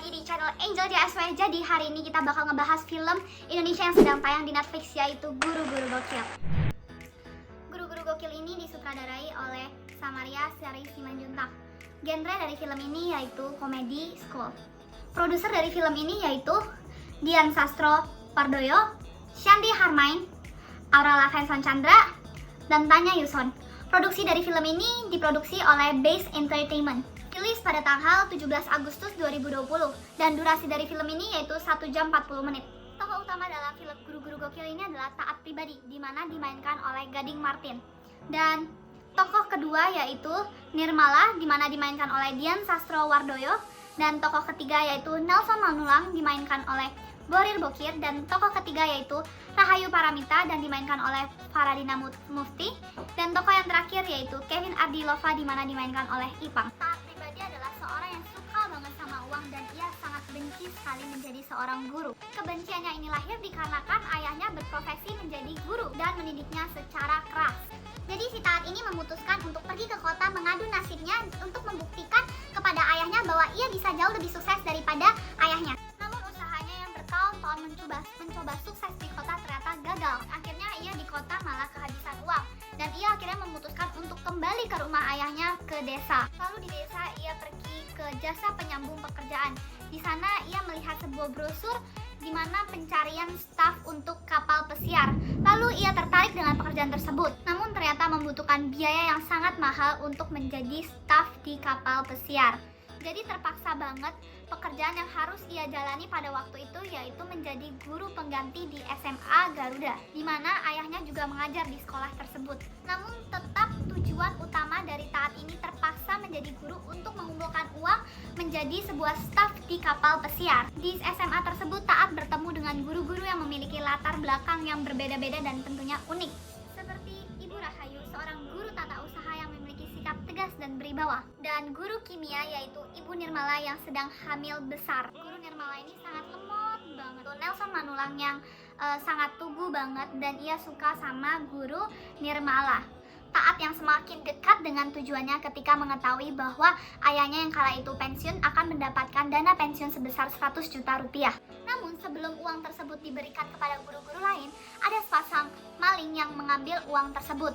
lagi di channel Angel JSW. Jadi hari ini kita bakal ngebahas film Indonesia yang sedang tayang di Netflix, yaitu Guru-Guru Gokil. Guru-Guru Gokil ini disutradarai oleh Samaria Sari Simanjuntak. Genre dari film ini yaitu komedi school. Produser dari film ini yaitu Dian Sastro Pardoyo, Shanti Harmain, Aura Lavenson Chandra, dan Tanya Yuson. Produksi dari film ini diproduksi oleh Base Entertainment. Rilis pada tanggal 17 Agustus 2020 dan durasi dari film ini yaitu 1 jam 40 menit. Tokoh utama dalam film Guru-Guru Gokil ini adalah Taat Pribadi, di mana dimainkan oleh Gading Martin. Dan tokoh kedua yaitu Nirmala, di mana dimainkan oleh Dian Sastro Wardoyo. Dan tokoh ketiga yaitu Nelson Manulang, dimainkan oleh Borir Bokir. Dan tokoh ketiga yaitu Rahayu Paramita dan dimainkan oleh Faradina Mufti. Dan tokoh yang terakhir yaitu Kevin Ardilova, di mana dimainkan oleh Ipang. Taat Pribadi adalah seorang yang suka banget sama uang dan ia sangat benci sekali menjadi seorang guru. Kebenciannya ini lahir dikarenakan ayahnya berprofesi menjadi guru dan mendidiknya secara keras. Jadi si Taat ini memutuskan untuk pergi ke kota mengadu nasibnya untuk membuktikan kepada ayahnya bahwa ia bisa jauh lebih sukses daripada ayahnya. Namun usahanya yang bertahun-tahun mencoba sukses di kota ternyata gagal. Akhirnya ia di kota malah kehabisan uang dan ia akhirnya memutuskan untuk kembali ke rumah ayahnya ke desa. Lalu di desa ia pergi ke jasa penyambung pekerjaan. Di sana ia melihat sebuah brosur di mana pencarian staf untuk kapal pesiar. Lalu ia tertarik dengan pekerjaan tersebut. Namun ternyata membutuhkan biaya yang sangat mahal untuk menjadi staf di kapal pesiar. Jadi terpaksa banget pekerjaan yang harus ia jalani pada waktu itu yaitu menjadi guru pengganti di SMA Garuda, di mana ayahnya juga mengajar di sekolah tersebut. Namun tetap tujuan utama dari Taat ini terpaksa menjadi guru untuk mengumpulkan uang menjadi sebuah staf di kapal pesiar. Di SMA tersebut Taat bertemu dengan guru-guru yang memiliki latar belakang yang berbeda-beda dan tentunya unik. Seperti Ibu Rahayu, seorang guru tata usaha yang memiliki sikap tegas dan berwibawa, dan guru kimia yaitu Ibu Nirmala yang sedang hamil besar. Guru Nirmala ini sangat lemot banget. Nelson Manulang yang sangat tugu banget dan ia suka sama guru Nirmala. Taat yang semakin dekat dengan tujuannya ketika mengetahui bahwa ayahnya yang kala itu pensiun akan mendapatkan dana pensiun sebesar 100 juta rupiah. Namun sebelum uang tersebut diberikan kepada guru-guru lain, ada sepasang maling yang mengambil uang tersebut.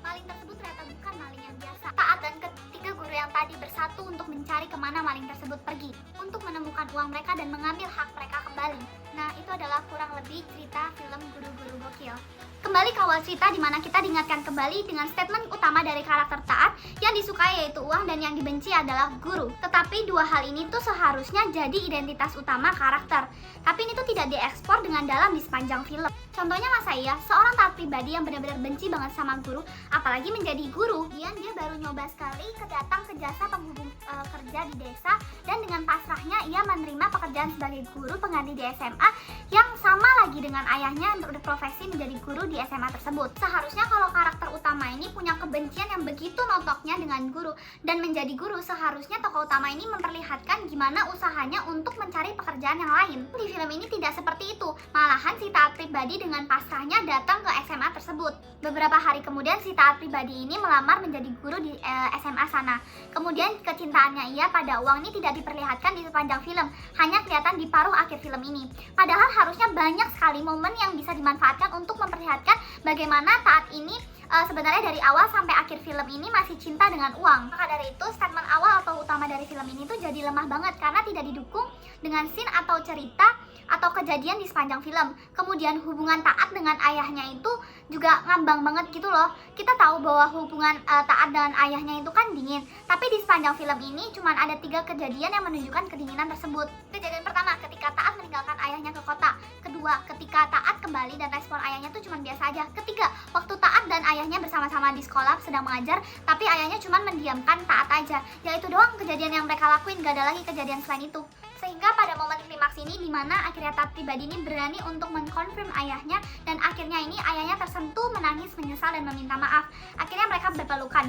Maling tersebut ternyata bukan maling yang biasa. Taat dan ketiga guru yang tadi bersatu untuk mencari kemana maling tersebut pergi, untuk menemukan uang mereka dan mengambil hak mereka kembali. Nah, itu adalah kurang lebih cerita film Guru-Guru Gokil. Kembali ke awal cerita, di mana kita diingatkan kembali dengan statement utama dari karakter Taat, yang disukai yaitu uang dan yang dibenci adalah guru. Tetapi dua hal ini tuh seharusnya jadi identitas utama karakter, tapi ini tuh tidak diekspor dengan dalam di sepanjang film. Contohnya Mas saya, seorang Taat Pribadi yang benar-benar benci banget sama guru, apalagi menjadi guru. Dia baru nyoba sekali datang ke jasa penghubung kerja di desa, dan dengan pasrahnya ia menerima pekerjaan sebagai guru pengganti di SMA yang sama lagi dengan ayahnya yang berprofesi menjadi guru di SMA tersebut. Seharusnya kalau karakter utama ini punya kebencian yang begitu notoknya dengan guru dan menjadi guru, seharusnya tokoh utama ini memperlihatkan gimana usahanya untuk mencari pekerjaan yang lain. Di film ini tidak seperti itu. Malahan si Taat Pribadi dengan pasrahnya datang ke SMA tersebut. Beberapa hari kemudian si Taat Pribadi ini melamar menjadi guru di SMA sana. Kemudian kecintaannya ia pada uang ini tidak diperlihatkan di sepanjang film, hanya kelihatan di paruh akhir film ini. Padahal harusnya banyak sekali momen yang bisa dimanfaatkan untuk memperlihatkan bagaimana Taat ini sebenarnya dari awal sampai akhir film ini masih cinta dengan uang. Maka dari itu statement awal atau utama dari film ini tuh jadi lemah banget karena tidak didukung dengan scene atau cerita atau kejadian di sepanjang film. Kemudian hubungan Taat dengan ayahnya itu juga ngambang banget gitu loh. Kita tahu bahwa hubungan Taat dengan ayahnya itu kan dingin, tapi di sepanjang film ini cuma ada 3 kejadian yang menunjukkan kedinginan tersebut. Kejadian pertama ketika Taat meninggalkan ayahnya ke kota. Kedua, ketika Taat kembali dan respon ayahnya tuh cuma biasa aja. Ketiga, waktu Taat dan ayahnya bersama-sama di sekolah sedang mengajar, tapi ayahnya cuma mendiamkan Taat aja. Ya itu doang kejadian yang mereka lakuin, gak ada lagi kejadian selain itu. Sehingga pada momen klimaks ini dimana akhirnya Taat Pribadi ini berani untuk mengkonfirm ayahnya, dan akhirnya ini ayahnya tersentuh, menangis, menyesal dan meminta maaf. Akhirnya mereka berpelukan.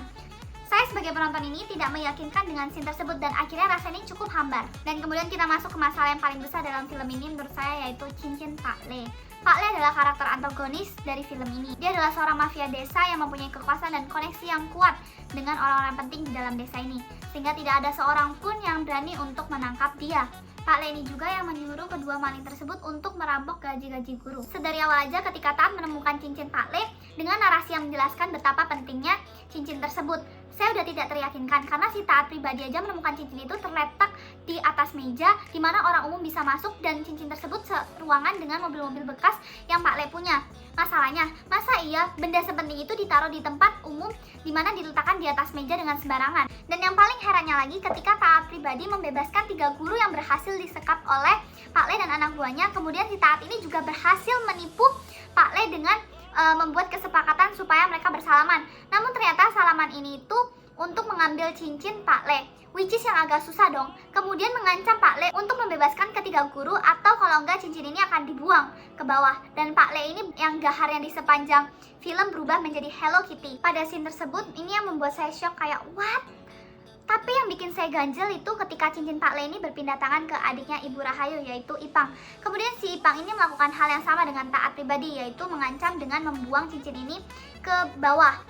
Saya sebagai penonton ini tidak meyakinkan dengan scene tersebut dan akhirnya rasanya cukup hambar. Dan kemudian kita masuk ke masalah yang paling besar dalam film ini menurut saya, yaitu cincin Pak Le. Pak Le adalah karakter antagonis dari film ini. Dia adalah seorang mafia desa yang mempunyai kekuasaan dan koneksi yang kuat dengan orang-orang penting di dalam desa ini. sehingga tidak ada seorang pun yang berani untuk menangkap dia. Pak Le ini juga yang menyuruh kedua maling tersebut untuk merampok gaji-gaji guru. Sedari awal aja ketika Taat menemukan cincin Pak Le dengan narasi yang menjelaskan betapa pentingnya cincin tersebut, saya udah tidak teryakinkan karena si Taat pribadi aja menemukan cincin itu terletak di atas meja di mana orang umum bisa masuk dan cincin tersebut seruangan dengan mobil-mobil bekas yang Pak Le punya. Masalahnya, masa iya benda sepenting itu ditaruh di tempat umum di mana diletakkan di atas meja dengan sembarangan? Dan yang paling herannya lagi ketika Taat pribadi membebaskan 3 guru yang berhasil disekap oleh Pak Le dan anak buahnya, kemudian si Taat ini juga berhasil menipu Pak Le dengan membuat kesepakatan supaya mereka bersalaman. Namun ternyata salaman ini itu untuk mengambil cincin Pak Le, which is yang agak susah dong. Kemudian mengancam Pak Le untuk membebaskan ketiga guru atau kalau enggak cincin ini akan dibuang ke bawah. Dan Pak Le ini yang gaharnya di sepanjang film berubah menjadi Hello Kitty. Pada scene tersebut ini yang membuat saya shock kayak what? Tapi yang bikin saya ganjel itu ketika cincin Pak Le ini berpindah tangan ke adiknya Ibu Rahayu, yaitu Ipang. Kemudian si Ipang ini melakukan hal yang sama dengan Taat pribadi, yaitu mengancam dengan membuang cincin ini ke bawah.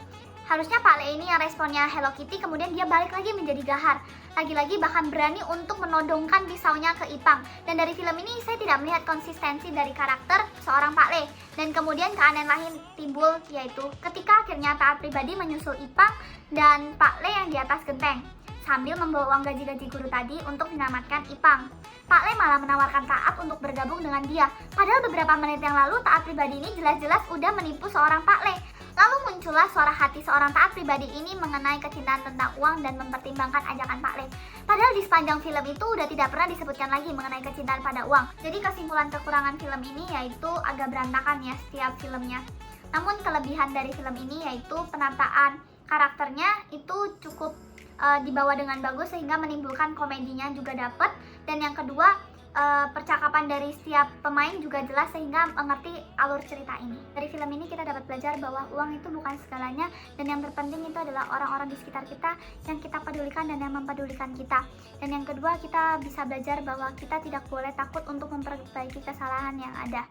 Harusnya Pak Le ini yang responnya Hello Kitty, kemudian dia balik lagi menjadi gahar. Lagi-lagi bahkan berani untuk menodongkan pisaunya ke Ipang. Dan dari film ini saya tidak melihat konsistensi dari karakter seorang Pak Le. Dan kemudian keanehan lain timbul, yaitu ketika akhirnya Taat pribadi menyusul Ipang dan Pak Le yang di atas genteng sambil membawa uang gaji-gaji guru tadi untuk menyelamatkan Ipang. Pak Le malah menawarkan Taat untuk bergabung dengan dia. Padahal beberapa menit yang lalu Taat pribadi ini jelas-jelas udah menipu seorang Pak Le. Lalu muncullah suara hati seorang Taat pribadi ini mengenai kecintaan tentang uang dan mempertimbangkan ajakan Pak Le. Padahal di sepanjang film itu udah tidak pernah disebutkan lagi mengenai kecintaan pada uang. Jadi kesimpulan kekurangan film ini yaitu agak berantakan ya setiap filmnya. Namun kelebihan dari film ini yaitu penataan karakternya itu cukup dibawa dengan bagus sehingga menimbulkan komedinya juga dapat. Dan yang kedua, percakapan dari setiap pemain juga jelas sehingga mengerti alur cerita ini. Dari film ini kita dapat belajar bahwa uang itu bukan segalanya dan yang terpenting itu adalah orang-orang di sekitar kita yang kita pedulikan dan yang mempedulikan kita. Dan yang kedua, kita bisa belajar bahwa kita tidak boleh takut untuk memperbaiki kesalahan yang ada.